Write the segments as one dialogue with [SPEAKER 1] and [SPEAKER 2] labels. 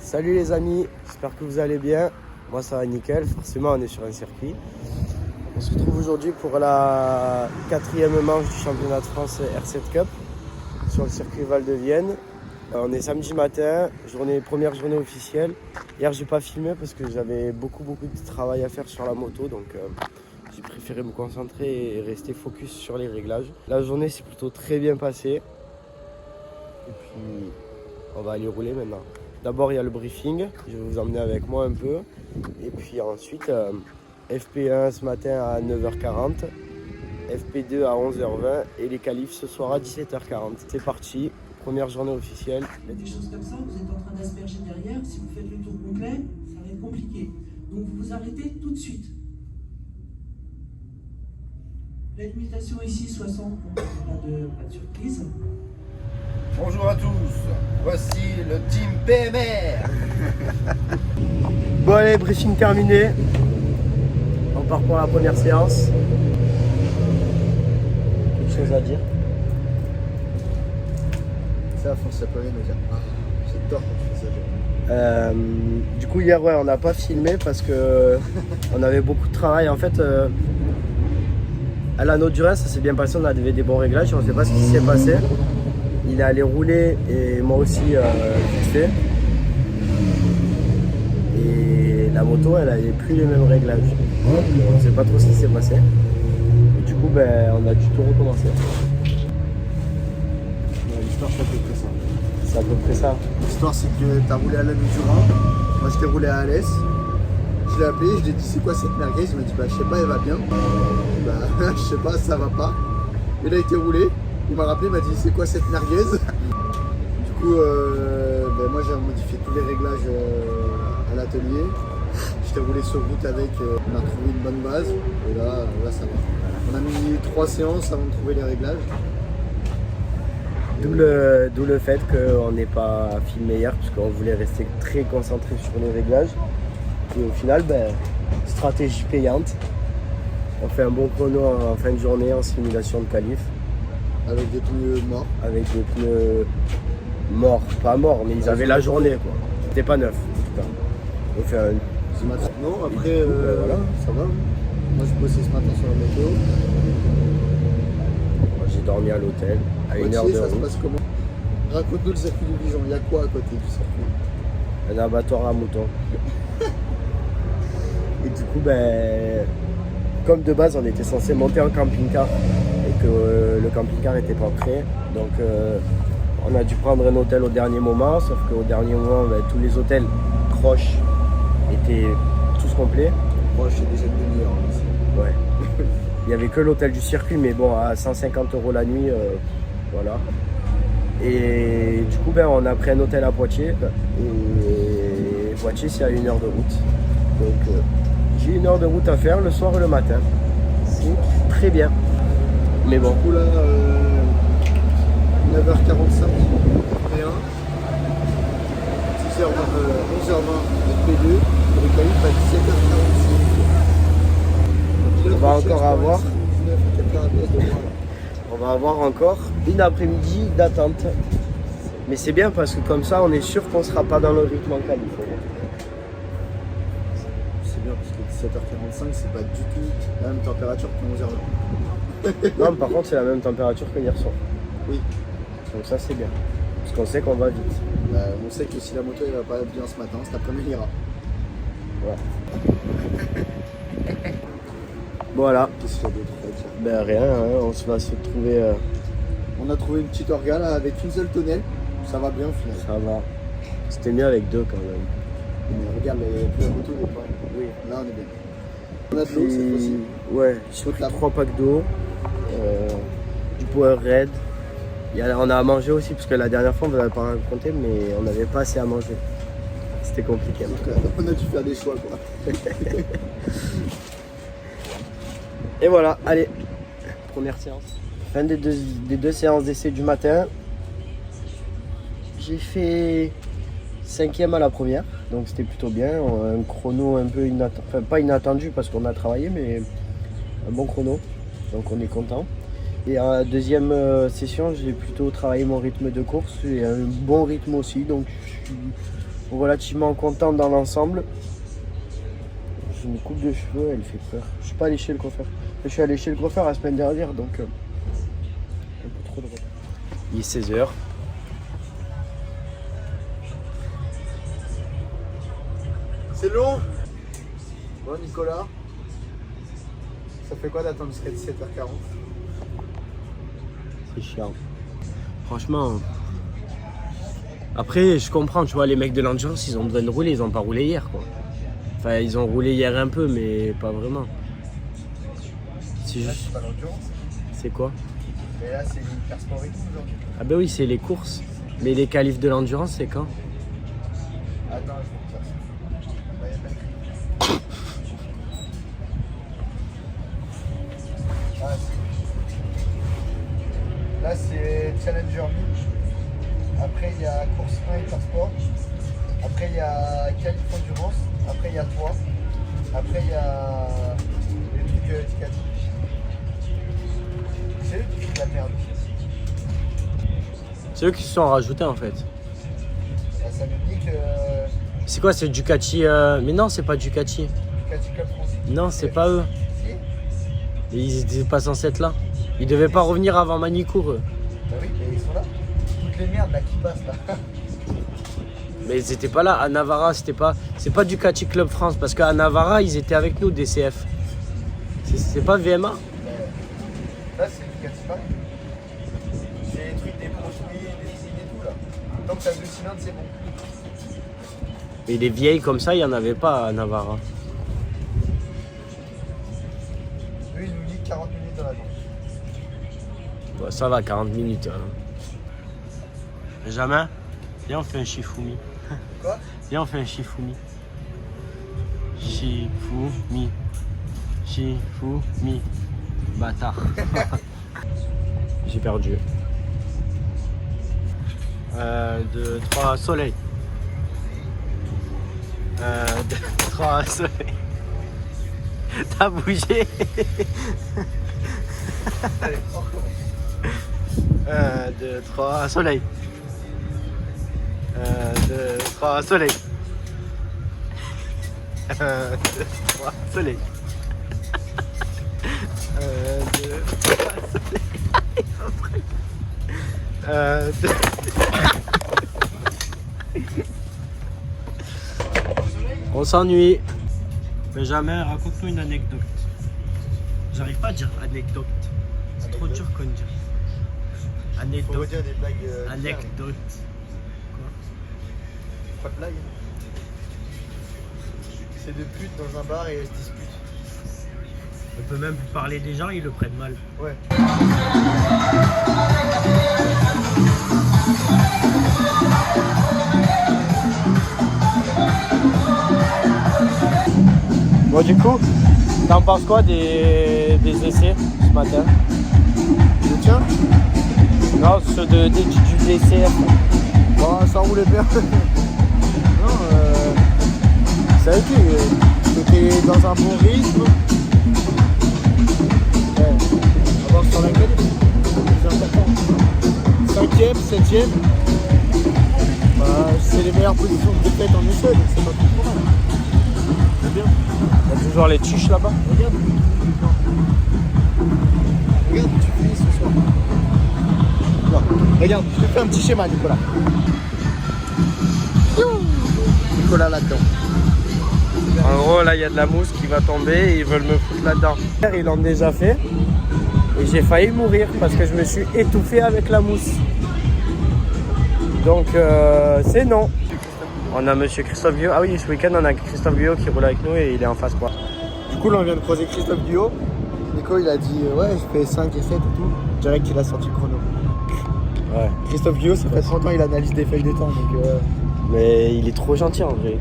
[SPEAKER 1] Salut les amis, j'espère que vous allez bien. Moi ça va nickel, forcément on est sur un circuit. On se retrouve aujourd'hui pour la 4e manche du championnat de France R7 Cup sur le circuit Val de Vienne. On est samedi matin, première journée officielle. Hier j'ai pas filmé parce que j'avais beaucoup de travail à faire sur la moto, donc j'ai préféré me concentrer et rester focus sur les réglages. La journée s'est plutôt très bien passée. Et puis on va aller rouler maintenant. D'abord il y a le briefing, je vais vous emmener avec moi un peu. Et puis ensuite FP1 ce matin à 9h40, FP2 à 11h20 et les qualifs ce soir à 17h40. C'est parti, première journée officielle.
[SPEAKER 2] Des choses comme ça, vous êtes en train d'asperger derrière, si vous faites le tour complet, ça va être compliqué. Donc vous vous arrêtez tout de suite. La limitation ici 60, pas de surprise.
[SPEAKER 3] Bonjour à tous, voici le team PMR.
[SPEAKER 1] Bon allez, briefing terminé. On part pour la première séance. Quelque chose à dire?
[SPEAKER 3] Ça, ça peut rien nous dire. J'adore quand tu fais ça.
[SPEAKER 1] Du coup hier on n'a pas filmé parce que on avait beaucoup de travail. En fait à l'anneau du Rhin ça s'est bien passé, on avait des bons réglages, on ne sait pas ce qui s'est passé. Il est allé rouler et moi aussi vite fait. Et la moto elle n'avait plus les mêmes réglages. On ne sait pas trop ce qui s'est passé. Et du coup on a dû tout recommencer.
[SPEAKER 3] L'histoire c'est à peu près ça.
[SPEAKER 1] C'est à peu près ça.
[SPEAKER 3] L'histoire c'est que t'as roulé à l'anneau du Rhin, moi j'étais roulé à Alès. Je l'ai appelé, je lui ai dit c'est quoi cette merguez, il m'a dit bah je sais pas, elle va bien. Bah je sais pas, ça va pas. Il a été roulé, il m'a rappelé, il m'a dit c'est quoi cette merguez. Du coup moi j'ai modifié tous les réglages à l'atelier. J'étais roulé sur route avec, on a trouvé une bonne base et là ça va. On a mis 3 séances avant de trouver les réglages.
[SPEAKER 1] D'où le fait qu'on n'ait pas filmé hier parce qu'on voulait rester très concentré sur les réglages. Et au final, stratégie payante. On fait un bon chrono en fin de journée en simulation de qualif.
[SPEAKER 3] Avec des pneus morts.
[SPEAKER 1] Avec des pneus morts, pas morts, mais ils avaient la journée quoi. C'était pas neuf en tout cas. On fait un...
[SPEAKER 3] Ce matin, non, après voilà, ça va. Moi je bossais ce matin sur la météo.
[SPEAKER 1] J'ai dormi à l'hôtel à 1 heure de
[SPEAKER 3] ça
[SPEAKER 1] route.
[SPEAKER 3] se passe comment? Raconte-nous le circuit du Dijon, il y a quoi à côté du circuit?
[SPEAKER 1] Un abattoir à moutons. Et du coup, comme de base, on était censé monter en camping-car et que le camping-car n'était pas prêt. Donc, on a dû prendre un hôtel au dernier moment. Sauf qu'au dernier moment, tous les hôtels proches étaient tous complets.
[SPEAKER 3] Moi, je suis déjà une demi-heure ici.
[SPEAKER 1] Ouais. Il n'y avait que l'hôtel du circuit, mais bon, à 150 € la nuit, voilà. Et du coup, on a pris un hôtel à Poitiers. Et Poitiers, c'est à 1 heure de route. Donc, j'ai 1 heure de route à faire le soir et le matin. C'est très bien. Mais bon.
[SPEAKER 3] Du coup, là, 9h45, P1. 11h20, P2. Et les qualifs à 17h46.
[SPEAKER 1] On va encore avoir. On va avoir encore une après-midi d'attente. Mais c'est bien parce que comme ça, on est sûr qu'on ne sera pas dans le rythme en qualif.
[SPEAKER 3] C'est bien parce que 17h45, c'est pas du tout la même température que 11h20.
[SPEAKER 1] Non, mais par contre, c'est la même température que hier soir.
[SPEAKER 3] Oui.
[SPEAKER 1] Donc ça, c'est bien. Parce qu'on sait qu'on va vite.
[SPEAKER 3] On sait que si la moto elle va pas bien ce matin, cet après-midi il ira.
[SPEAKER 1] Ouais. Voilà.
[SPEAKER 3] Qu'est-ce qu'il y a d'autre à dire?
[SPEAKER 1] Rien, hein, on va se retrouver.
[SPEAKER 3] On a trouvé une petite orga là avec une seule tonnelle. Ça va bien au final.
[SPEAKER 1] Ça va. C'était mieux avec 2 quand même.
[SPEAKER 3] Mais regarde, la moto n'est pas.
[SPEAKER 1] Oui.
[SPEAKER 3] Là on est bien. On a de l'eau cette fois-ci.
[SPEAKER 1] Ouais, j'ai pris 3 packs d'eau, du Power Red. On a à manger aussi, parce que la dernière fois on ne vous avait pas raconté, mais on n'avait pas assez à manger. C'était compliqué.
[SPEAKER 3] Donc, on a dû faire des choix quoi.
[SPEAKER 1] Et voilà, allez, première séance. Fin des deux séances d'essai du matin. J'ai fait 5e à la première, donc c'était plutôt bien. Un chrono un peu inattendu, enfin pas inattendu parce qu'on a travaillé, mais un bon chrono, donc on est content. Et à la deuxième session, j'ai plutôt travaillé mon rythme de course et un bon rythme aussi, donc je suis relativement content dans l'ensemble. J'ai une coupe de cheveux, elle fait peur. Je suis pas allé chez le coiffeur. Je suis allé chez le coiffeur la semaine dernière, donc un peu trop de retard. Il est 16h.
[SPEAKER 3] C'est long. Bon Nicolas, ça fait quoi d'attendre jusqu'à 17h40?
[SPEAKER 1] C'est chiant. Franchement. Après, je comprends, tu vois, les mecs de l'endurance, ils ont besoin de rouler, ils ont pas roulé hier, quoi. Enfin, ils ont roulé hier un peu, mais pas vraiment. C'est
[SPEAKER 3] Là
[SPEAKER 1] juste...
[SPEAKER 3] c'est pas l'endurance.
[SPEAKER 1] C'est quoi?
[SPEAKER 3] Mais là c'est l'hyper sport et tout aujourd'hui.
[SPEAKER 1] Ah bah oui, c'est les courses. Mais les qualifs de l'endurance, c'est quand?
[SPEAKER 3] Attends, je vais te dire ça. Bah, y a pas écrit. Ah, si. Là c'est Challenger 1000. Après il y a course 1 hyper sport. Après il y a qualif endurance. Après il y a toi. Après il y a les trucs éducatifs. C'est eux qui font de la merde.
[SPEAKER 1] C'est eux qui se sont rajoutés en fait.
[SPEAKER 3] Bah, ça me dit que
[SPEAKER 1] C'est quoi, c'est Ducati Mais non, c'est pas Ducati.
[SPEAKER 3] Ducati Club France.
[SPEAKER 1] Non, c'est pas eux.
[SPEAKER 3] Si.
[SPEAKER 1] Et ils étaient pas censés être là. Ils devaient pas revenir avant Manicourt, eux.
[SPEAKER 3] Bah oui, mais ils sont là. Toutes les merdes là qui passent là.
[SPEAKER 1] Mais ils étaient pas là. À Navarra, c'est pas Ducati Club France. Parce qu'à Navarra, ils étaient avec nous, DCF. C'est pas VMA.
[SPEAKER 3] Là c'est Ducati Pack. C'est les trucs des produits, des signes et tout là. Tant que t'as 2 cylindres c'est bon.
[SPEAKER 1] Et les vieilles comme ça, il y en avait pas à Navarra.
[SPEAKER 3] Eux ils nous disent 40 minutes dans la journée.
[SPEAKER 1] Bon, ça va, 40 minutes. Hein. Benjamin, viens on fait un Shifumi.
[SPEAKER 3] Quoi?
[SPEAKER 1] Viens on fait un Shifumi. Shifumi. Shifumi. Bâtard. J'ai perdu. 1, 2, 3, soleil. 1, 2, 3, soleil. T'as bougé.
[SPEAKER 3] Allez, encore.
[SPEAKER 1] 1, 2, 3, soleil. 1, 2, 3, soleil. 1, 2, 3, soleil. 1, 2, 3, soleil. 1, 2. On s'ennuie. Benjamin, raconte-nous une anecdote. J'arrive pas à dire anecdote. C'est trop dur qu'on dit.
[SPEAKER 3] Faut
[SPEAKER 1] Anecdote.
[SPEAKER 3] redire des blagues.
[SPEAKER 1] Anecdote.
[SPEAKER 3] Pas de blague. C'est deux putes dans un bar et elles se disputent.
[SPEAKER 1] On peut même plus parler des gens, ils le prennent mal.
[SPEAKER 3] Ouais.
[SPEAKER 1] Bon du coup, t'en penses quoi des essais ce matin?
[SPEAKER 3] Le tien?
[SPEAKER 1] Non, ceux du DCF.
[SPEAKER 3] Bon, ça roulait bien. Non, ça a été. J'étais dans un bon rythme. Ouais. On va voir sur la grille. C'est important. 5e, 7e. Bah, c'est les meilleures positions de défaite en essai, donc c'est pas trop mal. C'est bien.
[SPEAKER 1] Il y a toujours les tuches là-bas.
[SPEAKER 3] Regarde. Regarde où tu finis ce soir. Non. Regarde, je te fais un petit schéma, Nicolas. Nicolas là-dedans.
[SPEAKER 1] En gros, là, il y a de la mousse qui va tomber et ils veulent me foutre là-dedans. Ils l'ont déjà fait et j'ai failli mourir parce que je me suis étouffé avec la mousse. Donc, c'est non. On a monsieur Christophe Guillot. Ah oui, ce week-end, on a Christophe Guillot qui roule avec nous et il est en face quoi.
[SPEAKER 3] Du coup, là, on vient de croiser Christophe Guillot. Nico, il a dit ouais, je fais 5 et 7 et tout. Direct qu'il a sorti le chrono.
[SPEAKER 1] Ouais.
[SPEAKER 3] Christophe Guillot, ça fait 30 ans, il analyse des feuilles de temps. Donc,
[SPEAKER 1] Mais il est trop gentil en vrai.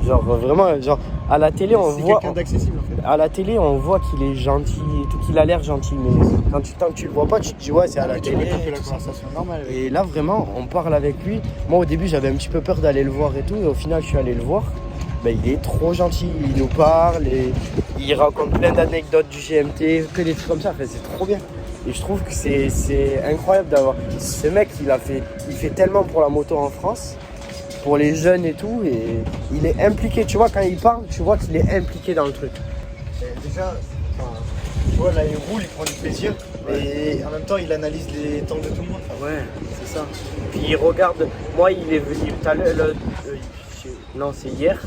[SPEAKER 1] Genre vraiment, genre à la télé on
[SPEAKER 3] c'est
[SPEAKER 1] voit.
[SPEAKER 3] quelqu'un d'accessible en fait.
[SPEAKER 1] À la télé on voit qu'il est gentil et tout, qu'il a l'air gentil, mais tant que tu le vois pas, tu te dis ouais c'est à la télé.
[SPEAKER 3] On fait la
[SPEAKER 1] tout ça.
[SPEAKER 3] conversation normale avec
[SPEAKER 1] Et là vraiment on parle avec lui. Moi au début j'avais un petit peu peur d'aller le voir et tout, et au final je suis allé le voir. Ben, il est trop gentil, il nous parle et il raconte plein d'anecdotes du GMT, que des trucs comme ça, enfin, c'est trop bien. Et je trouve que c'est incroyable d'avoir ce mec, il fait tellement pour la moto en France. pour les jeunes et tout. Et il est impliqué, tu vois, quand il parle, tu vois qu'il est impliqué dans le truc.
[SPEAKER 3] Déjà, tu vois, là, il roule, il prend du plaisir. Et en même temps, il analyse les temps de tout le monde.
[SPEAKER 1] Ouais, c'est ça. Puis il regarde, moi il est venu tout à l'heure, non c'est hier,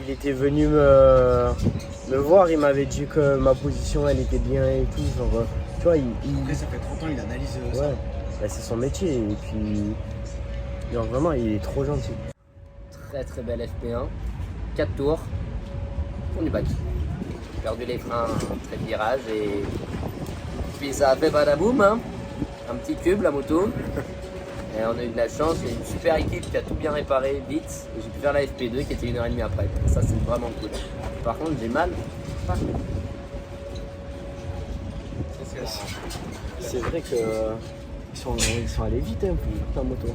[SPEAKER 1] il était venu me voir, il m'avait dit que ma position elle était bien et tout, genre, tu vois,
[SPEAKER 3] Après, ça fait 30 ans, il analyse ça.
[SPEAKER 1] ouais, bah, c'est son métier et puis, genre vraiment il est trop gentil.
[SPEAKER 4] Très très belle FP1, 4 tours, on est back. J'ai perdu les freins, très virage et puis ça a fait badaboum, hein. Un petit cube la moto. Et on a eu de la chance, il y a une super équipe qui a tout bien réparé vite et j'ai pu faire la FP2 qui était 1h30 après. Ça c'est vraiment cool. Par contre j'ai mal.
[SPEAKER 1] C'est vrai que ils sont allés vite un peu en moto.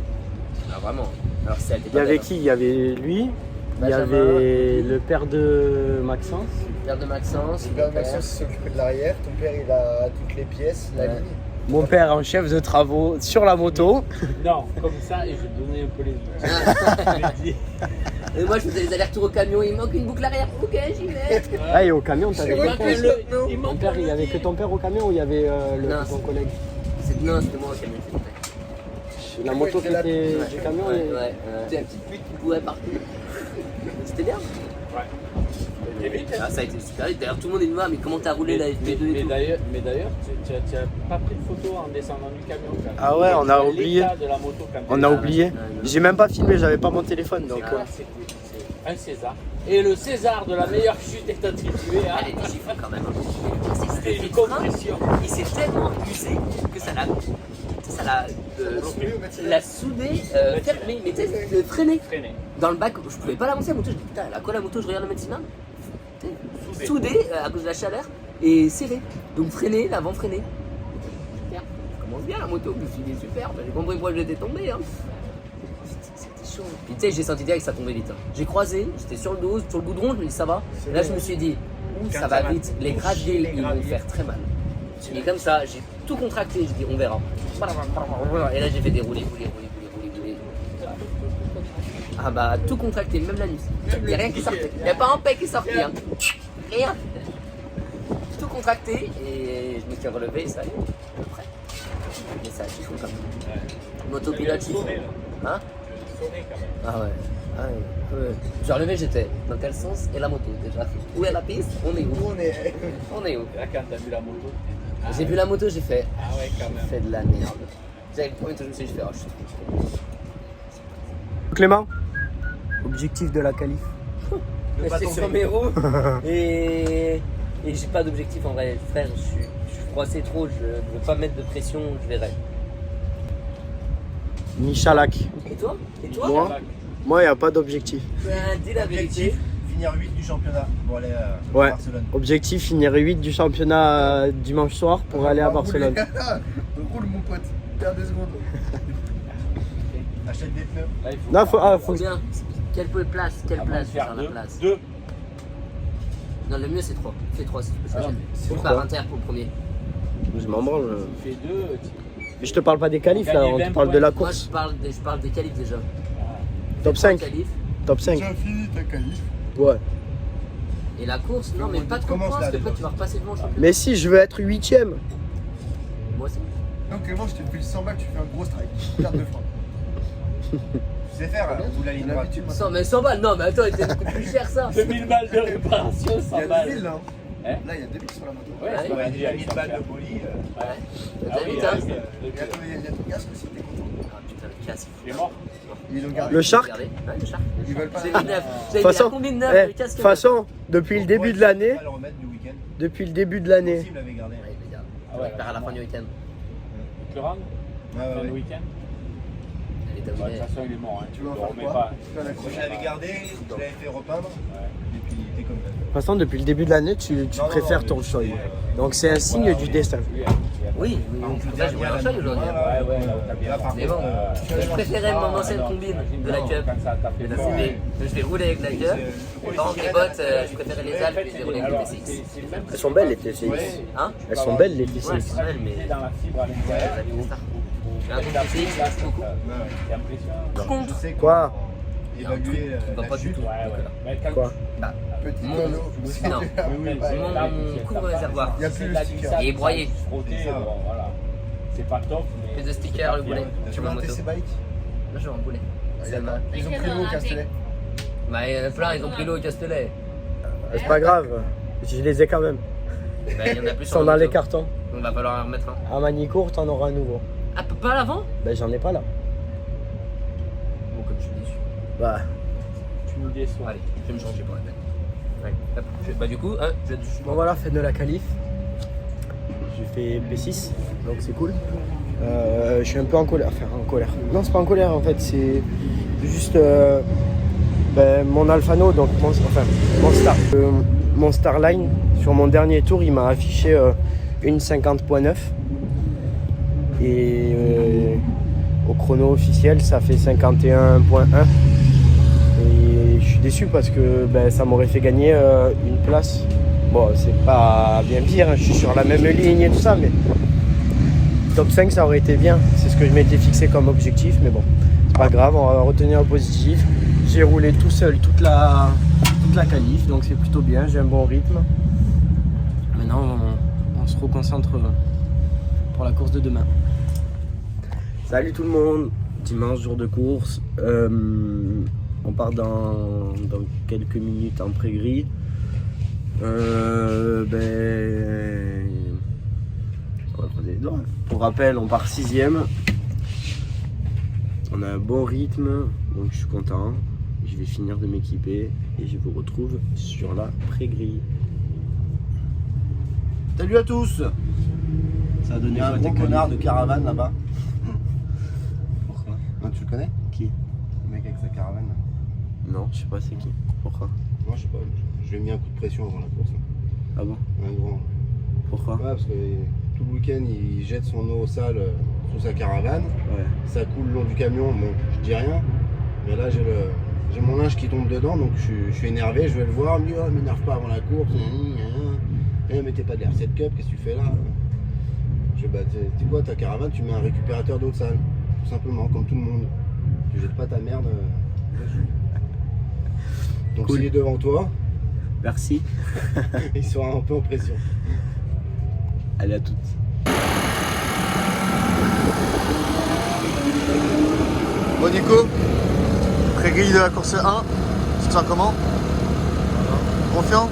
[SPEAKER 4] Ah vraiment. Alors ça,
[SPEAKER 1] Il y avait qui? Il y avait lui, il y
[SPEAKER 4] Benjamin,
[SPEAKER 1] avait le père de Maxence.
[SPEAKER 4] Père de Maxence.
[SPEAKER 3] Le père de Maxence s'occupait de l'arrière, ton père il a toutes les pièces, la
[SPEAKER 4] Ouais.
[SPEAKER 3] ligne.
[SPEAKER 1] Mon père en chef de travaux sur la moto.
[SPEAKER 5] Non, comme ça, et je donnais un peu les outils.
[SPEAKER 4] Et moi je faisais les allers-retours au camion, il manque une boucle arrière, ok j'y vais.
[SPEAKER 1] Ah, et au camion, t'avais
[SPEAKER 5] Il
[SPEAKER 1] quelqu'un aussi.
[SPEAKER 5] il
[SPEAKER 1] Ton
[SPEAKER 5] manque
[SPEAKER 1] père, il y avait que ton père au camion ou il y avait
[SPEAKER 4] Non,
[SPEAKER 1] ton collègue?
[SPEAKER 4] Non, c'était moi au camion. s'il vous plaît.
[SPEAKER 1] La moto qui était du camion
[SPEAKER 4] Ouais,
[SPEAKER 1] et...
[SPEAKER 4] ouais. C'était la petite pute qui courait partout. C'était bien. Ah, ça a été super vite. D'ailleurs, tout le monde est venu, mais comment t'as roulé la FP2 et tout?
[SPEAKER 5] Mais d'ailleurs, tu n'as pas pris de photo en descendant du camion. Quand même.
[SPEAKER 1] Ah ouais, on a oublié.
[SPEAKER 5] L'état de la moto, quand
[SPEAKER 1] On
[SPEAKER 5] même.
[SPEAKER 1] a oublié.
[SPEAKER 4] ouais.
[SPEAKER 1] J'ai même pas filmé, j'avais pas mon téléphone donc.
[SPEAKER 5] C'est un César. Et le César de la meilleure chute est attribué à.
[SPEAKER 4] Elle était chiffrée quand même. C'est que
[SPEAKER 5] C'était
[SPEAKER 4] c'était
[SPEAKER 5] une
[SPEAKER 4] le frein,
[SPEAKER 5] compression.
[SPEAKER 4] il s'est tellement usé que ça l'a soudé, fermé, mais tu sais, freiné.
[SPEAKER 5] Freiné.
[SPEAKER 4] Dans le bac, je pouvais pas l'avancer la moto. Je dis putain, elle a quoi la moto? Je regarde le médecin. Soudé à cause de la chaleur et serré. Donc freiné, l'avant freiné. Super. Ça commence bien la moto. Je me suis dit super. J'ai compris pourquoi j'étais tombé. Hein. C'était chaud. Puis tu sais, j'ai senti direct que ça tombait vite. Hein. J'ai croisé, j'étais sur le dos, sur le goudron. Je me dis ça va. Et là, je me suis dit, ça va vite. Les graviers, ils vont faire très mal. Et comme ça, j'ai tout contracté. Je dis on verra. Et là, j'ai fait des roulés. Ah bah tout contracté, même la nuit. Il n'y a rien qui sortait. Il n'y a pas un pet qui sortait. Hein. Rien. Tout contracté et je me suis relevé, ça y est. Après. Mais ça a chiffon quand même. Motopilote chiffon. Hein? Ah ouais. Ah ouais. Je relevé, j'étais dans quel sens? Et la moto déjà. Où est la piste? On est où? On est où?
[SPEAKER 5] Là, quand t'as vu la moto.
[SPEAKER 4] J'ai vu la moto, j'ai fait.
[SPEAKER 5] Ah ouais, quand même.
[SPEAKER 4] J'ai fait de la merde. J'avais le premier tour, je me suis dit, je fais, oh, je suis trop.
[SPEAKER 1] Clément, objectif de la qualif.
[SPEAKER 4] Rester sur mes roues et j'ai pas d'objectif en vrai, frère. Je suis froissé trop, je veux pas mettre de pression, je verrai.
[SPEAKER 1] Michalak.
[SPEAKER 4] Et toi?
[SPEAKER 1] Moi, il n'y a pas d'objectif.
[SPEAKER 4] Dis la vérité.
[SPEAKER 3] Finir 8 du championnat pour aller à
[SPEAKER 1] Ouais.
[SPEAKER 3] Barcelone.
[SPEAKER 1] Objectif, finir 8 du championnat dimanche soir pour aller à Barcelone.
[SPEAKER 3] Roule mon pote, perds des secondes. Achète des pneus.
[SPEAKER 5] Là, il faut
[SPEAKER 1] Non, faut,
[SPEAKER 4] Faut bien. Quelle place? Quelle place?
[SPEAKER 5] faire
[SPEAKER 4] Faire la place.
[SPEAKER 5] deux.
[SPEAKER 4] Non, le mieux c'est 3. Fais 3 si tu peux choisir.
[SPEAKER 1] c'est
[SPEAKER 4] On
[SPEAKER 1] quoi
[SPEAKER 4] part inter pour le premier.
[SPEAKER 1] Je m'en branle.
[SPEAKER 5] Tu fais deux.
[SPEAKER 1] Mais je te parle pas des qualifs là,
[SPEAKER 5] Gagner
[SPEAKER 1] on
[SPEAKER 5] 20
[SPEAKER 1] te parle de la
[SPEAKER 4] Moi
[SPEAKER 1] course.
[SPEAKER 4] je parle des qualifs déjà.
[SPEAKER 1] Top 5.
[SPEAKER 4] Qualifs.
[SPEAKER 1] Top 5.
[SPEAKER 3] Déjà fini ta qualif.
[SPEAKER 1] Ouais.
[SPEAKER 4] Et la course, non mais pas trop de
[SPEAKER 3] Commence
[SPEAKER 4] points,
[SPEAKER 3] là,
[SPEAKER 4] parce que
[SPEAKER 3] déjà.
[SPEAKER 4] après tu vas repasser devant le championnat.
[SPEAKER 1] Mais si, je veux être 8ème.
[SPEAKER 4] Moi aussi.
[SPEAKER 3] Donc Clément, je te file 100 balles, tu fais un gros strike. Perte de frein. Tu sais faire, ou la ligne droite.
[SPEAKER 4] 100 balles, non mais attends, il était beaucoup plus cher ça.
[SPEAKER 5] 2000 balles de réparation,
[SPEAKER 3] Il
[SPEAKER 5] 100
[SPEAKER 3] y a
[SPEAKER 5] balles.
[SPEAKER 3] 2000 là.
[SPEAKER 5] Hein
[SPEAKER 3] Là, il y a 2000 sur la moto.
[SPEAKER 5] Ouais,
[SPEAKER 4] Ouais,
[SPEAKER 5] c'est pas
[SPEAKER 3] Il y a 1000 balles de
[SPEAKER 5] de
[SPEAKER 3] poli.
[SPEAKER 4] Ouais.
[SPEAKER 5] Ah
[SPEAKER 4] T'as
[SPEAKER 5] oui,
[SPEAKER 4] vu ça?
[SPEAKER 3] Il y a ton casque aussi, t'es content.
[SPEAKER 4] Ah putain, le casque.
[SPEAKER 5] Tu es mort.
[SPEAKER 3] Ils l'ont gardé.
[SPEAKER 1] Le Shark.
[SPEAKER 4] Regardez. Ouais, le Shark.
[SPEAKER 3] Ils veulent pas.
[SPEAKER 4] J'ai mis 9.
[SPEAKER 1] De
[SPEAKER 4] J'ai
[SPEAKER 1] toute
[SPEAKER 4] mis
[SPEAKER 1] façon,
[SPEAKER 4] la combi de 9,
[SPEAKER 1] eh,
[SPEAKER 4] le casque.
[SPEAKER 1] de toute façon, depuis le début de l'année,
[SPEAKER 3] le remettre du week-end.
[SPEAKER 1] depuis le début de l'année,
[SPEAKER 3] S'il l'avait gardé.
[SPEAKER 4] Ouais, les gars.
[SPEAKER 5] Ah
[SPEAKER 4] On
[SPEAKER 5] ouais,
[SPEAKER 4] récupère à la fin du week-end.
[SPEAKER 5] Tu le rends
[SPEAKER 3] Ouais,
[SPEAKER 5] fin
[SPEAKER 3] ouais,
[SPEAKER 5] de
[SPEAKER 3] ouais.
[SPEAKER 5] week-end.
[SPEAKER 4] Elle est
[SPEAKER 5] Bah, De
[SPEAKER 4] terminée.
[SPEAKER 5] toute façon, il est mort. Hein.
[SPEAKER 3] Tu veux en
[SPEAKER 5] le
[SPEAKER 3] faire
[SPEAKER 5] remets
[SPEAKER 3] quoi
[SPEAKER 5] pas.
[SPEAKER 3] Tu fais un accroche. Je l'avais gardé, je l'avais fait repeindre.
[SPEAKER 5] Ouais.
[SPEAKER 3] Et puis t'es comme ça.
[SPEAKER 1] de toute façon, depuis le début de l'année, tu
[SPEAKER 3] Non,
[SPEAKER 1] préfères
[SPEAKER 3] non,
[SPEAKER 1] ton
[SPEAKER 3] mais
[SPEAKER 1] choix.
[SPEAKER 3] c'est,
[SPEAKER 1] Donc c'est un signe du destin.
[SPEAKER 4] Oui, c'est pour ça que je voulais un choix aujourd'hui.
[SPEAKER 5] Ouais, ouais, là, t'as bien.
[SPEAKER 3] Là, par
[SPEAKER 4] Mais
[SPEAKER 3] contre,
[SPEAKER 4] bon, je préférais mon ancienne combine de la Cup. Mais là, je vais rouler avec la Cup. Et par contre, les bottes, je préférais les Alpes et je vais rouler avec les TCX.
[SPEAKER 1] Elles sont belles les TCX.
[SPEAKER 4] Hein?
[SPEAKER 1] Elles sont belles les
[SPEAKER 4] Ouais,
[SPEAKER 1] TCX.
[SPEAKER 4] c'est belle, mais
[SPEAKER 5] dans la fibre à l'intérieur.
[SPEAKER 4] j'avais des stars. J'ai un compte PC, merci beaucoup.
[SPEAKER 5] T'es impressionnant.
[SPEAKER 4] Par contre,
[SPEAKER 1] Quoi?
[SPEAKER 4] il y a un truc qui va pas du tout.
[SPEAKER 1] Quoi?
[SPEAKER 4] Bah,
[SPEAKER 3] Petit
[SPEAKER 4] mon
[SPEAKER 3] tonneau.
[SPEAKER 4] mon couvre-réservoir
[SPEAKER 3] Il n'y a plus le sticker.
[SPEAKER 4] est broyé.
[SPEAKER 5] Voilà. C'est pas top, mais.
[SPEAKER 4] Plus de stickers, le boulet.
[SPEAKER 3] Tu veux un TC Bike?
[SPEAKER 4] Là, j'ai un boulet.
[SPEAKER 3] Ils ont pris l'eau au Castellet.
[SPEAKER 4] Bah, il y en a plein, ils ont pris l'eau au Castellet.
[SPEAKER 1] C'est pas grave, je les ai quand même.
[SPEAKER 4] Bah, il y en a plus
[SPEAKER 1] Ils
[SPEAKER 4] sur
[SPEAKER 1] sont
[SPEAKER 4] la
[SPEAKER 1] dans les
[SPEAKER 4] moto.
[SPEAKER 1] cartons.
[SPEAKER 4] Donc, va falloir en remettre un.
[SPEAKER 1] À Manicourt, t'en auras un nouveau.
[SPEAKER 4] Ah, pas à l'avant?
[SPEAKER 1] Ben j'en ai pas là.
[SPEAKER 4] Bon, comme je suis déçu.
[SPEAKER 1] Bah,
[SPEAKER 5] Tu nous déçois.
[SPEAKER 4] Allez, je vais me changer pour la peine. Ouais. Hop, bah, du coup, je vais
[SPEAKER 1] bon voilà, fête de la qualif. J'ai fait P6, donc c'est cool. Je suis un peu en colère, enfin en colère. Non, c'est pas en colère en fait, c'est juste mon Alfano, donc mon Starline, sur mon dernier tour, il m'a affiché une 50.9 et au chrono officiel, ça fait 51.1. Et je suis déçu parce que ça m'aurait fait gagner une place. Bon, c'est pas bien pire, hein, je suis sur la même ligne et tout ça, mais top 5 ça aurait été bien. C'est ce que je m'étais fixé comme objectif, mais bon, c'est pas grave, on va retenir le positif. J'ai roulé tout seul toute la qualif, donc c'est plutôt bien, j'ai un bon rythme. Maintenant, on se reconcentre pour la course de demain. Salut tout le monde, dimanche, jour de course. On part dans quelques minutes en pré-gris. Pour rappel, on part 6ème. On a un bon rythme, donc je suis content. Je vais finir de m'équiper et je vous retrouve sur la pré-grille.
[SPEAKER 3] Salut à tous.
[SPEAKER 1] Ça a donné
[SPEAKER 3] Il y a un
[SPEAKER 1] quoi,
[SPEAKER 3] gros
[SPEAKER 1] tes
[SPEAKER 3] connard
[SPEAKER 1] qualifs?
[SPEAKER 3] de caravane là-bas.
[SPEAKER 1] Pourquoi?
[SPEAKER 3] Non, tu le connais?
[SPEAKER 1] Qui?
[SPEAKER 3] Le mec avec sa caravane.
[SPEAKER 1] Non, je sais pas c'est qui. Pourquoi?
[SPEAKER 3] Moi, je sais pas. Je lui ai mis un coup de pression avant la course.
[SPEAKER 1] Ah bon?
[SPEAKER 3] Un grand.
[SPEAKER 1] Pourquoi?
[SPEAKER 3] Ouais, parce que tout le week-end, il jette son eau sale sous sa caravane.
[SPEAKER 1] Ouais.
[SPEAKER 3] Ça coule le long du camion. Bon, je dis rien. Mais là, j'ai mon linge qui tombe dedans, donc je suis énervé. Je vais le voir. Il me dit, oh, m'énerve pas avant la course. Eh, mais t'es pas de la R7 Cup, qu'est-ce que tu fais là? Je dis, bah, tu quoi, ta caravane, tu mets un récupérateur d'eau sale. Tout simplement, comme tout le monde. Tu jettes pas ta merde dessus. Donc
[SPEAKER 1] Cool.
[SPEAKER 3] s'il est devant toi,
[SPEAKER 1] Merci.
[SPEAKER 3] il sera un peu en pression.
[SPEAKER 1] Allez, à toutes.
[SPEAKER 3] Bon Nico, pré-grille de la course 1, tu te sens comment? Confiant?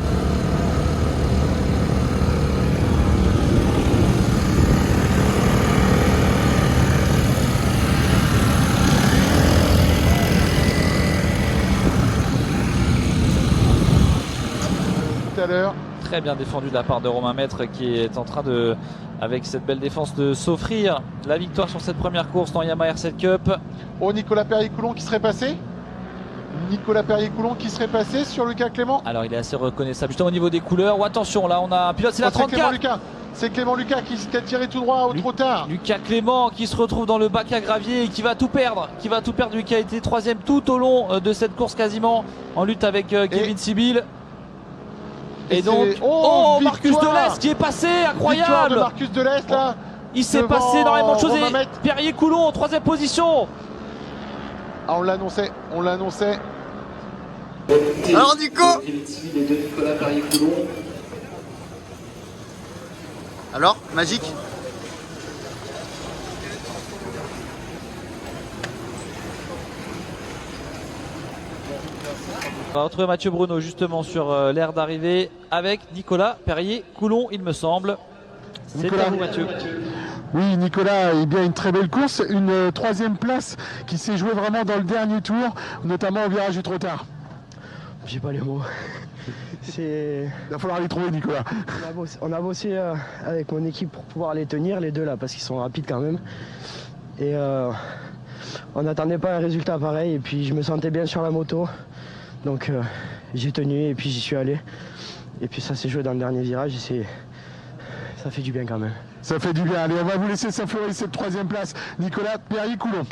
[SPEAKER 6] Tout à l'heure.
[SPEAKER 7] Très bien défendu de la part de Romain Maître qui est en train de, avec cette belle défense, de s'offrir la victoire sur cette première course dans Yamaha R7 Cup.
[SPEAKER 6] Oh, Nicolas Perrier-Coulon qui serait passé. Nicolas Perrier-Coulon qui serait passé sur Lucas Clément.
[SPEAKER 7] Alors il est assez reconnaissable justement au niveau des couleurs. Oh, attention, là on a un pilote, c'est la
[SPEAKER 6] C'est Clément
[SPEAKER 7] 34.
[SPEAKER 6] Lucas. C'est Clément Lucas qui a tiré tout droit trop tard.
[SPEAKER 7] Lucas Clément qui se retrouve dans le bac à gravier et qui va tout perdre. Lui qui a été 3ème tout au long de cette course quasiment en lutte avec Kevin Sibyl. Et donc,
[SPEAKER 6] oh,
[SPEAKER 7] Marcus
[SPEAKER 6] victoire
[SPEAKER 7] Delestre qui est passé,
[SPEAKER 6] Victoire de
[SPEAKER 7] incroyable.
[SPEAKER 6] Marcus Delestre là.
[SPEAKER 7] Il s'est
[SPEAKER 6] devant
[SPEAKER 7] passé énormément de choses.
[SPEAKER 6] Romain
[SPEAKER 7] Et
[SPEAKER 6] Maître.
[SPEAKER 7] Perrier-Coulon en 3ème position.
[SPEAKER 6] Ah, on l'annonçait.
[SPEAKER 3] Alors Nico, alors, magique?
[SPEAKER 7] On va retrouver Mathieu Bruno justement sur l'aire d'arrivée avec Nicolas Perrier-Coulon, il me semble. C'est
[SPEAKER 6] Nicolas.
[SPEAKER 7] à vous, Mathieu.
[SPEAKER 6] Oui, Nicolas, eh bien une très belle course, une 3e place qui s'est jouée vraiment dans le dernier tour, notamment au virage du trop tard.
[SPEAKER 1] J'ai pas les mots. C'est...
[SPEAKER 6] Il va falloir les trouver, Nicolas.
[SPEAKER 1] On a bossé avec mon équipe pour pouvoir les tenir, les deux là, parce qu'ils sont rapides quand même. Et on n'attendait pas un résultat pareil, et puis je me sentais bien sur la moto. Donc j'ai tenu et puis j'y suis allé. Et puis ça s'est joué dans le dernier virage et ça fait du bien quand même.
[SPEAKER 6] Ça fait du bien. Allez, on va vous laisser s'affleurer cette 3e place. Nicolas Perrier-Coulon.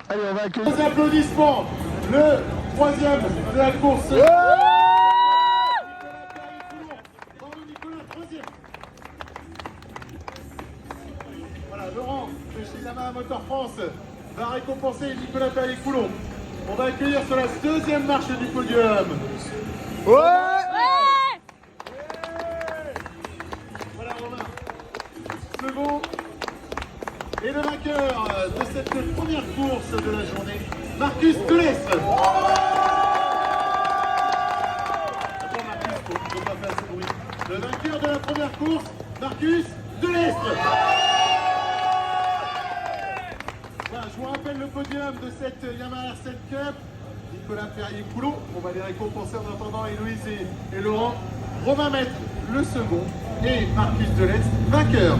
[SPEAKER 6] Allez, on va accueillir. Des applaudissements. Le 3e de la course. Voilà, Laurent, récompenser Nicolas Perrier-Coulon. On va accueillir sur la deuxième marche du podium.
[SPEAKER 1] Ouais.
[SPEAKER 6] Voilà Romain. Second. Et le vainqueur de cette première course de la journée, Marcus Delesse. Attends Marcus, faut pas faire ce bruit. Le vainqueur de la première course, Marcus Delesse. Voilà, je vous rappelle le podium de cette Yamaha R7 Cup. Nicolas Perrier-Coulon, on va les récompenser en attendant Héloïse et Laurent. Romain Maître, le second, et Marcus Delesse, vainqueur.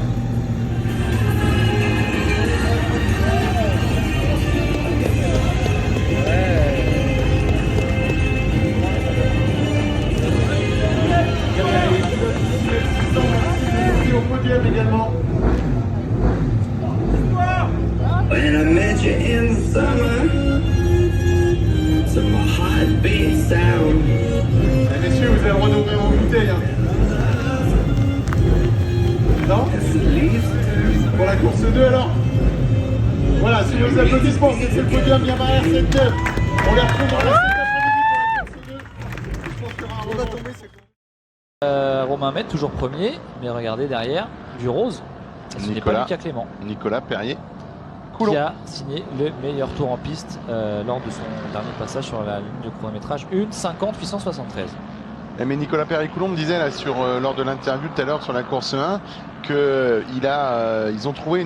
[SPEAKER 6] Au podium également.
[SPEAKER 8] When I met you in the summer, to my heartbeat sound.
[SPEAKER 6] Eh, messieurs, vous avez le droit d'ouvrir vos bouteilles. Hein. Non? Pour la course 2 alors? Voilà, sur les applaudissements, c'était le podium Yamaha R7 Cup. On les retrouve dans la suite après-midi pour la course 2. Je pense qu'il y aura un moment.
[SPEAKER 7] Romain Maître, toujours premier, mais regardez derrière, du rose. Et ce n'est pas Lucas Clément.
[SPEAKER 9] Nicolas Perrier-Coulon.
[SPEAKER 7] Qui a signé le meilleur tour en piste lors de son dernier passage sur la ligne de chronométrage 1:50:873.
[SPEAKER 9] Mais Nicolas Perrier-Coulon me disait là, lors de l'interview tout à l'heure sur la course 1 qu'ils ont trouvé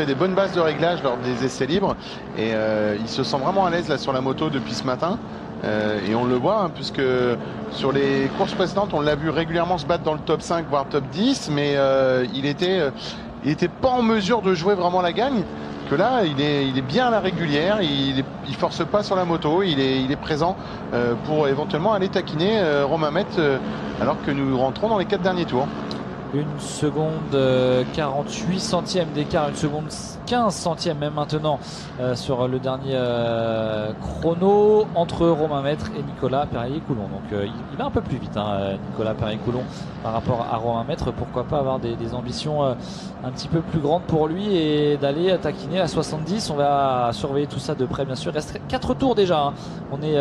[SPEAKER 9] des bonnes bases de réglage lors des essais libres et il se sent vraiment à l'aise là sur la moto depuis ce matin. Et on le voit hein, puisque sur les courses précédentes on l'a vu régulièrement se battre dans le top 5 voire top 10 mais il était pas en mesure de jouer vraiment la gagne. Que là il est bien à la régulière, il force pas sur la moto, il est présent pour éventuellement aller taquiner Romain Maître alors que nous rentrons dans les 4 derniers tours.
[SPEAKER 7] 1 seconde 48 centièmes d'écart, 1 seconde 15 centièmes même maintenant sur le dernier chrono entre Romain Maître et Nicolas Perrier-Coulon. Donc il va un peu plus vite hein, Nicolas Perrier-Coulon par rapport à Romain Maître. Pourquoi pas avoir des ambitions un petit peu plus grandes pour lui et d'aller taquiner à 70. On va surveiller tout ça de près bien sûr. Il reste 4 tours déjà hein. On est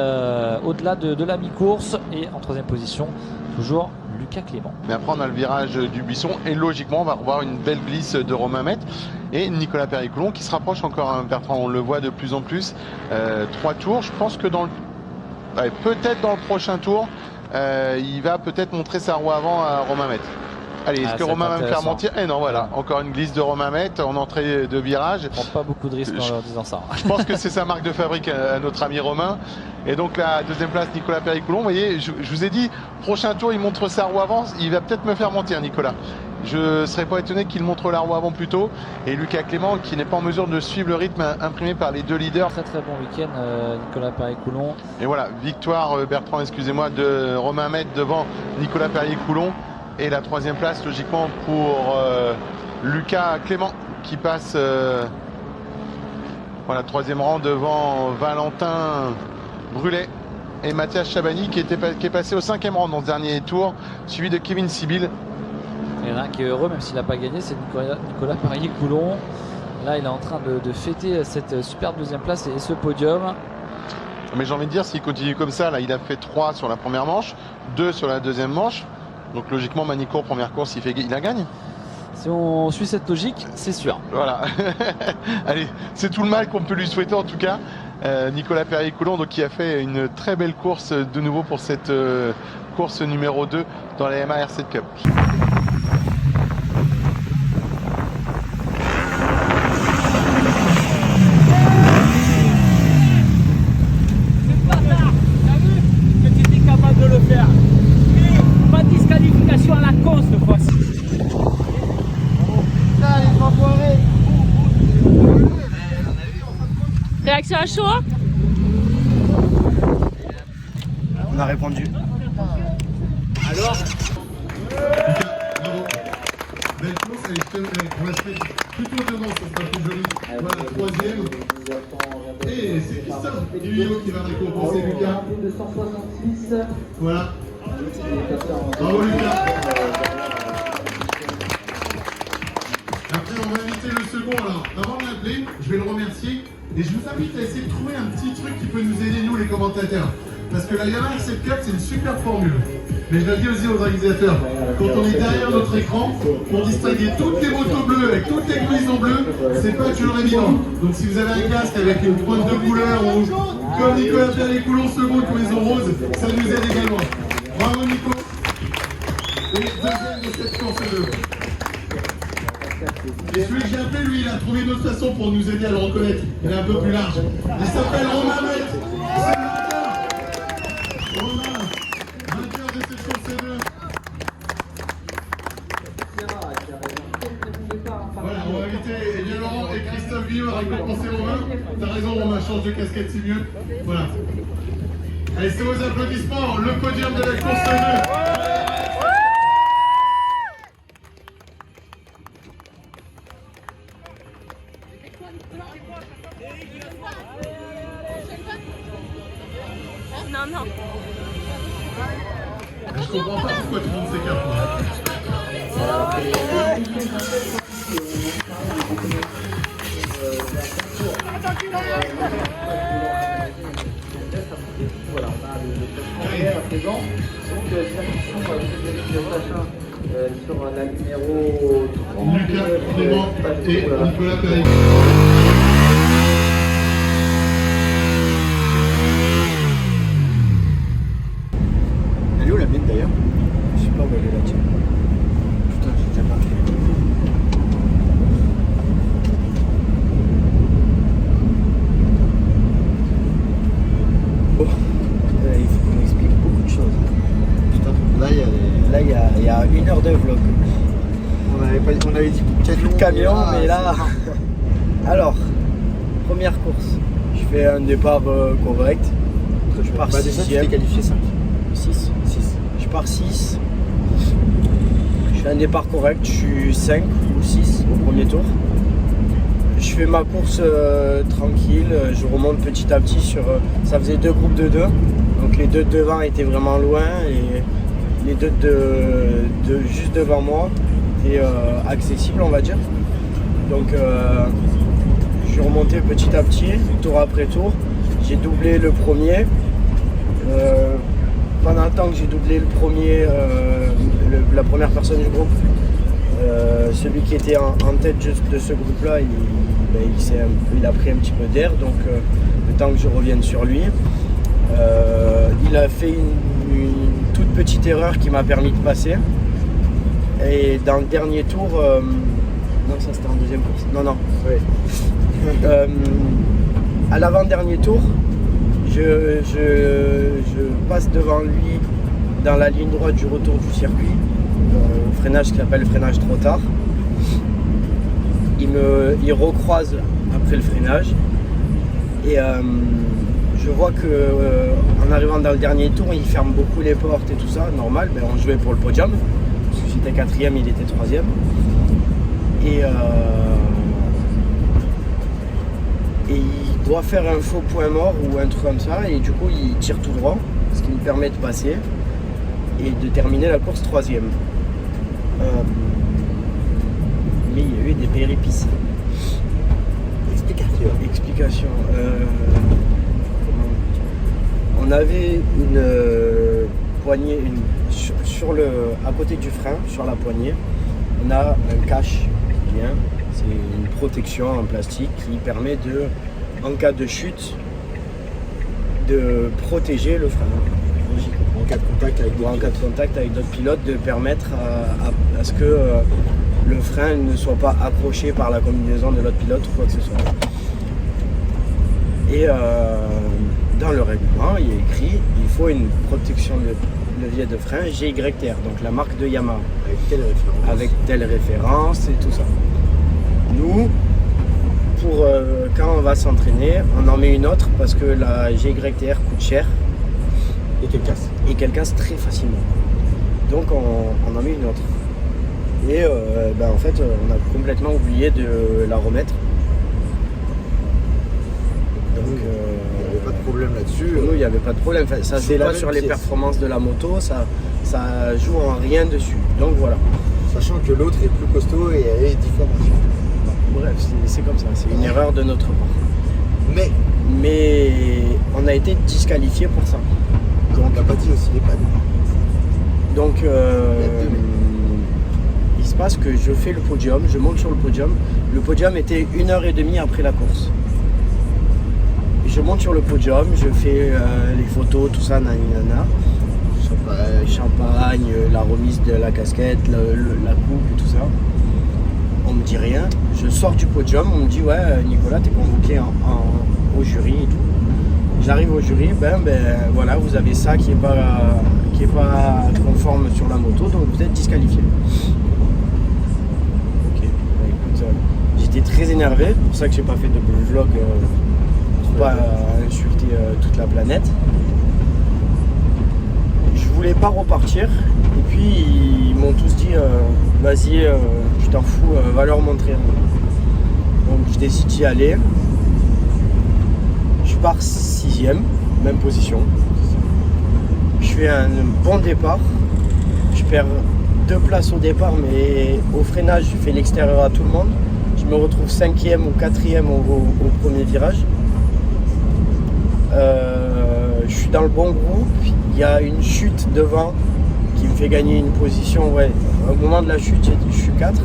[SPEAKER 7] au-delà de la mi-course et en 3e position toujours Lucas Clément.
[SPEAKER 9] Mais après on a le virage du Buisson et logiquement on va revoir une belle glisse de Romain Maître et Nicolas Perrier-Coulon qui se rapproche encore hein, Bertrand, on le voit de plus en plus. 3 tours, je pense que peut-être dans le prochain tour il va peut-être montrer sa roue avant à Romain Maître. Allez, est-ce que Romain va me faire mentir? Eh non, voilà, encore une glisse de Romain Maître en entrée de virage.
[SPEAKER 7] Je prends pas beaucoup de risques en leur disant ça.
[SPEAKER 9] Je pense que c'est sa marque de fabrique à notre ami Romain. Et donc la 2e place, Nicolas Perrier-Coulon. Vous voyez, je vous ai dit, prochain tour, il montre sa roue avant. Il va peut-être me faire mentir, Nicolas. Je ne serais pas étonné qu'il montre la roue avant plus tôt. Et Lucas Clément, qui n'est pas en mesure de suivre le rythme imprimé par les 2 leaders.
[SPEAKER 7] Très très bon week-end, Nicolas Perrier-Coulon.
[SPEAKER 9] Et voilà, victoire, Bertrand, excusez-moi, de Romain Maître devant Nicolas Perrier-Coulon. Et la 3e place, logiquement, pour Lucas Clément, qui passe 3e rang devant Valentin Brulet et Mathias Chabani, qui est passé au 5e rang dans ce dernier tour, suivi de Kevin Sibyl.
[SPEAKER 7] Il y en a un qui est heureux, même s'il n'a pas gagné, c'est Nicolas Perrier-Coulon. Là, il est en train de fêter cette superbe 2e place et ce podium.
[SPEAKER 9] Mais j'ai envie de dire, s'il continue comme ça, là, il a fait 3 sur la première manche, 2 sur la 2e manche. Donc logiquement, Manicourt, première course, il la gagne.
[SPEAKER 7] Si on suit cette logique, c'est sûr.
[SPEAKER 9] Voilà. Allez, c'est tout le mal qu'on peut lui souhaiter en tout cas. Nicolas Perrier-Coulon, donc qui a fait une très belle course de nouveau pour cette course numéro 2 dans la Yamaha R7 Cup.
[SPEAKER 4] C'est pas tard, t'as vu que tu étais capable de le faire. Pas de disqualification à la cause cette fois-ci.
[SPEAKER 10] Réaction à chaud?
[SPEAKER 1] On a répondu.
[SPEAKER 4] Alors
[SPEAKER 6] Belle course, on la fait plutôt devant, ça sera plus joli. Voilà, 3e. Et c'est Christophe Guillot qui va récompenser Lucas.
[SPEAKER 2] 266.
[SPEAKER 6] Voilà. Bravo Lucas. Après on va inviter le second alors. Avant de l'appeler, je vais le remercier Et je vous invite à essayer de trouver un petit truc qui peut nous aider, nous les commentateurs. Parce que la Yamaha R7 Cup, c'est une super formule. Mais je le dis aussi aux organisateurs, quand on est derrière notre écran, pour distinguer toutes les motos bleues avec toutes les gluisons bleues, c'est pas toujours évident. Donc si vous avez un casque avec une pointe de couleur ou comme Nicolas Perry-Coulon second gluison rose, ça nous aide également. Bravo Nico. Et deuxième de cette course 2. Et celui que j'ai appelé, lui, il a trouvé une autre façon pour nous aider à le reconnaître. Il est un peu plus large. Il s'appelle Romain Mette. C'est le vainqueur. Romain, vainqueur de cette course 2. Voilà, on va inviter Elia Laurent et Christophe Guillaume à récompenser Romain. T'as raison, Romain, change de casquette, c'est mieux. Voilà. Allez, c'est vos applaudissements, le podium de la course 2.
[SPEAKER 10] Non, non.
[SPEAKER 6] Je comprends pas pourquoi tout le monde s'écarte.
[SPEAKER 1] Voilà, on a le classement à présent. Donc, sur la numéro 30.
[SPEAKER 6] Lucas Clément et Nicolas Perry.
[SPEAKER 3] Elle est où la mienne d'ailleurs?
[SPEAKER 1] Je sais pas où elle est la tienne.
[SPEAKER 3] Putain, j'ai déjà marqué.
[SPEAKER 1] Bon, il faut qu'on explique beaucoup de choses.
[SPEAKER 3] Putain, là
[SPEAKER 1] il y a 1 heure de vlog.
[SPEAKER 3] on avait dit
[SPEAKER 1] Plus de camion, mais là. Alors, première course. Je fais un départ correct. Je pars 6ème.
[SPEAKER 3] qualifié 5.
[SPEAKER 1] 6. Je pars 6. Je fais un départ correct. Je suis 5 ou 6 au premier tour. Je fais ma course tranquille. Je remonte petit à petit sur. Ça faisait 2 groupes de 2. Donc les 2 de devant étaient vraiment loin et les 2 de juste devant moi étaient accessibles, on va dire. Donc je suis remonté petit à petit, tour après tour. J'ai doublé le premier. Pendant le temps que j'ai doublé le premier, la première personne du groupe, celui qui était en tête de ce groupe-là, il a pris un petit peu d'air, donc le temps que je revienne sur lui. Il a fait une toute petite erreur qui m'a permis de passer. Et dans le dernier tour, non, ça c'était en deuxième course. Non, oui. À l'avant-dernier tour, je passe devant lui dans la ligne droite du retour du circuit, freinage qui s'appelle freinage trop tard. Il recroise après le freinage et je vois que en arrivant dans le dernier tour, il ferme beaucoup les portes et tout ça, normal, mais on jouait pour le podium. Parce que j'étais 4ème, il était 3ème. Et il doit faire un faux point mort ou un truc comme ça, et du coup il tire tout droit, ce qui me permet de passer et de terminer la course 3ème. Mais il y a eu des péripéties. Explication. On avait une poignée, à côté du frein, sur la poignée, on a un cache qui vient. C'est une protection en plastique qui permet de, en cas de chute, de protéger le frein.
[SPEAKER 3] En cas de contact avec
[SPEAKER 1] d'autres pilotes, de permettre à ce que le frein ne soit pas accroché par la combinaison de l'autre pilote ou quoi que ce soit. Et dans le règlement, il y a écrit il faut une protection de levier de frein GYTR, donc la marque de Yamaha. Avec telle référence et tout ça. Nous, quand on va s'entraîner, on en met une autre parce que la GYTR coûte cher et qu'elle casse très facilement. Donc on en met une autre. Et en fait, on a complètement oublié de la remettre. Donc
[SPEAKER 3] il n'y avait pas de problème là-dessus.
[SPEAKER 1] Pour nous, il n'y avait pas de problème. Enfin, ça c'est là sur les performances de la moto, ça joue en rien dessus. Donc voilà.
[SPEAKER 3] Sachant que l'autre est plus costaud et elle est différente.
[SPEAKER 1] Bref, c'est comme ça, c'est une erreur de notre part. Mais on a été disqualifié pour ça.
[SPEAKER 3] Comme on l'a pas dit aussi, les pannes.
[SPEAKER 1] Donc il se passe que je fais le podium, je monte sur le podium. Le podium était 1h30 après la course. Je monte sur le podium, je fais les photos, tout ça, nanana. Champagne, la remise de la casquette, la coupe et tout ça. On me dit rien. Je sors du podium, on me dit ouais Nicolas t'es convoqué au jury et tout. J'arrive au jury, voilà, vous avez ça qui est pas conforme sur la moto, donc vous êtes disqualifié. Ok, écoute, j'étais très énervé, c'est pour ça que j'ai pas fait de vlog pour pas insulter toute la planète. Je voulais pas repartir, et puis ils m'ont tous dit vas-y, tu t'en fous, va leur montrer. Donc je décide d'y aller. Je pars 6ème, même position. Je fais un bon départ. Je perds 2 places au départ, mais au freinage, je fais l'extérieur à tout le monde. Je me retrouve 5e ou 4e au premier virage. Je suis dans le bon groupe. Il y a une chute devant qui me fait gagner une position. Ouais, au moment de la chute, je suis 4.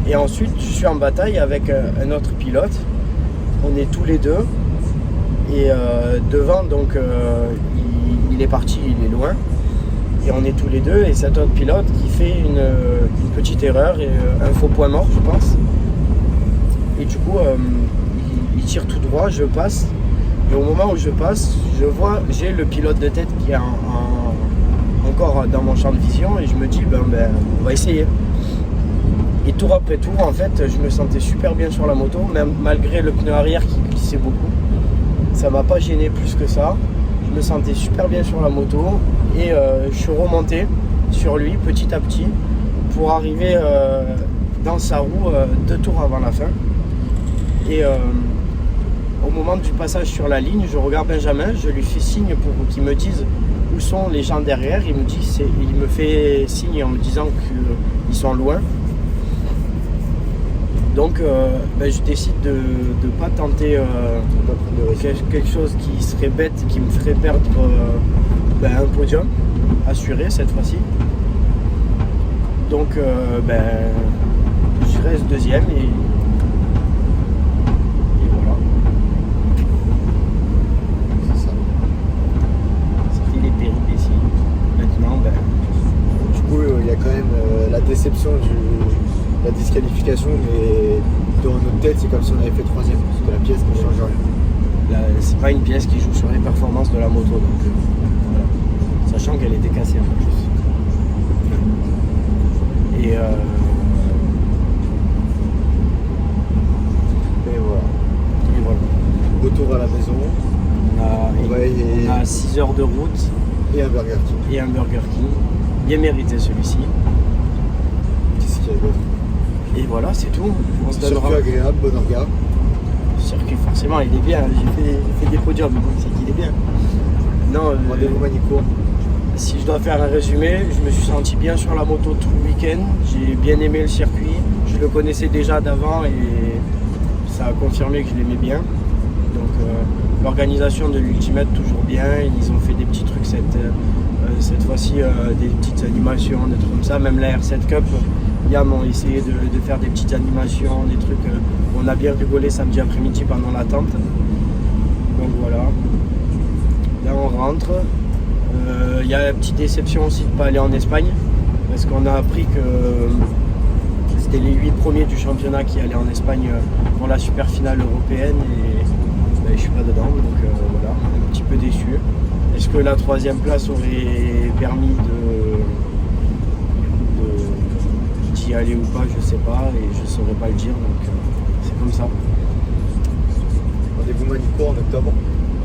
[SPEAKER 1] Et ensuite, je suis en bataille avec un autre pilote. On est tous les deux. Et devant, donc, il est parti, il est loin. Et on est tous les deux. Et cet autre pilote qui fait une petite erreur, et un faux point mort, je pense. Et du coup, il tire tout droit, je passe. Et au moment où je passe, j'ai le pilote de tête qui est encore dans mon champ de vision. Et je me dis, on va essayer. Et tour après tour, en fait, je me sentais super bien sur la moto, même malgré le pneu arrière qui glissait beaucoup. Ça m'a pas gêné plus que ça. Je me sentais super bien sur la moto et je suis remonté sur lui petit à petit pour arriver dans sa roue 2 tours avant la fin. Et au moment du passage sur la ligne, je regarde Benjamin, je lui fais signe pour qu'il me dise où sont les gens derrière. Il me fait signe en me disant qu'ils sont loin. Donc je décide de ne pas tenter quelque chose qui serait bête, qui me ferait perdre un podium assuré cette fois-ci. Donc je reste 2e et voilà. C'est ça. C'était les péripéties. Maintenant,
[SPEAKER 3] du coup, il y a quand même la déception la disqualification, mais dans notre tête, c'est comme si on avait fait 3e, parce que la pièce ne change rien.
[SPEAKER 1] C'est pas une pièce qui joue sur les performances de la moto, donc voilà. Sachant qu'elle était cassée en plus. Et voilà.
[SPEAKER 3] Retour à la maison.
[SPEAKER 1] On a 6 heures de route.
[SPEAKER 3] Et un Burger King.
[SPEAKER 1] Bien mérité celui-ci.
[SPEAKER 3] Qu'est-ce qu'il y a d'autre?
[SPEAKER 1] Et voilà, c'est tout.
[SPEAKER 3] Circuit agréable, bon regard.
[SPEAKER 1] Le circuit, forcément, il est bien. J'ai fait des podiums, donc c'est qu'il est bien. Non,
[SPEAKER 3] rendez-vous Manicourt.
[SPEAKER 1] Si je dois faire un résumé, je me suis senti bien sur la moto tout le week-end. J'ai bien aimé le circuit. Je le connaissais déjà d'avant et ça a confirmé que je l'aimais bien. Donc l'organisation de l'Ultimate, toujours bien. Ils ont fait des petits trucs cette fois-ci, des petites animations, des trucs comme ça. Même la R7 Cup. Yam ont essayé de faire des petites animations, des trucs. On a bien rigolé samedi après-midi pendant l'attente. Donc voilà. Là on rentre. Il y a une petite déception aussi de ne pas aller en Espagne. Parce qu'on a appris que c'était les 8 premiers du championnat qui allaient en Espagne pour la super finale européenne. Et je suis pas dedans. Donc voilà, un petit peu déçu. Est-ce que la 3e place aurait permis d'y aller ou pas, je sais pas, et je saurais pas le dire, donc c'est comme ça.
[SPEAKER 3] Rendez-vous Manicourt en octobre.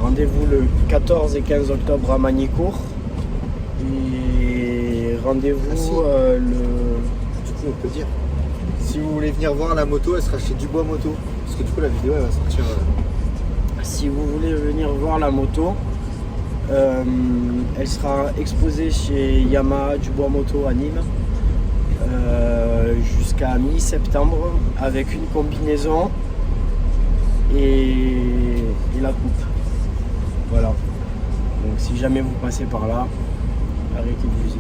[SPEAKER 1] Rendez-vous le 14 et 15 octobre à Manicourt. Et rendez-vous
[SPEAKER 3] Du coup, on peut dire. Si vous voulez venir voir la moto, elle sera chez Dubois Moto. Parce que du coup, la vidéo, elle va sortir.
[SPEAKER 1] Si vous voulez venir voir la moto, elle sera exposée chez Yamaha Dubois Moto à Nîmes. Jusqu'à mi-septembre avec une combinaison coupe. Voilà. Donc si jamais vous passez par là, arrêtez de viser.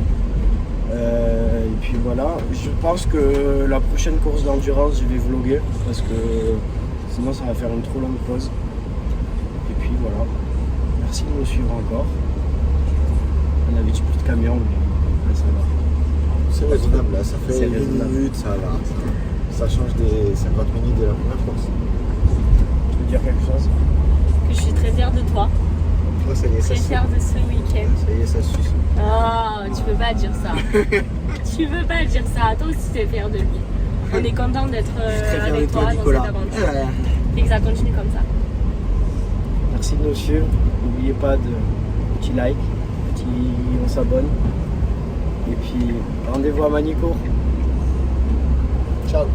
[SPEAKER 1] Et puis voilà, je pense que la prochaine course d'endurance, je vais vlogger parce que sinon ça va faire une trop longue pause. Et puis voilà, merci de me suivre encore. On avait plus de camion, mais ça va.
[SPEAKER 3] C'est raisonnable là, ça fait
[SPEAKER 1] C'est
[SPEAKER 3] 10
[SPEAKER 1] raisonnable.
[SPEAKER 3] minutes, ça va. Ça change des 50 minutes de la première course.
[SPEAKER 1] Tu veux dire quelque chose?
[SPEAKER 10] Que je suis très fière de toi.
[SPEAKER 3] Moi ça y est, ça
[SPEAKER 10] Très
[SPEAKER 3] suce.
[SPEAKER 10] fière de ce week-end.
[SPEAKER 3] Ça y est, ça suce.
[SPEAKER 10] Oh, tu peux pas dire ça. Tu peux pas dire ça. Toi aussi, t'es fière de lui. On est content d'être avec toi dans cette aventure. Et que ça continue comme ça.
[SPEAKER 1] Merci de nous suivre. N'oubliez pas de petit like, on s'abonne. Et puis rendez-vous à Manicourt.
[SPEAKER 3] Ciao.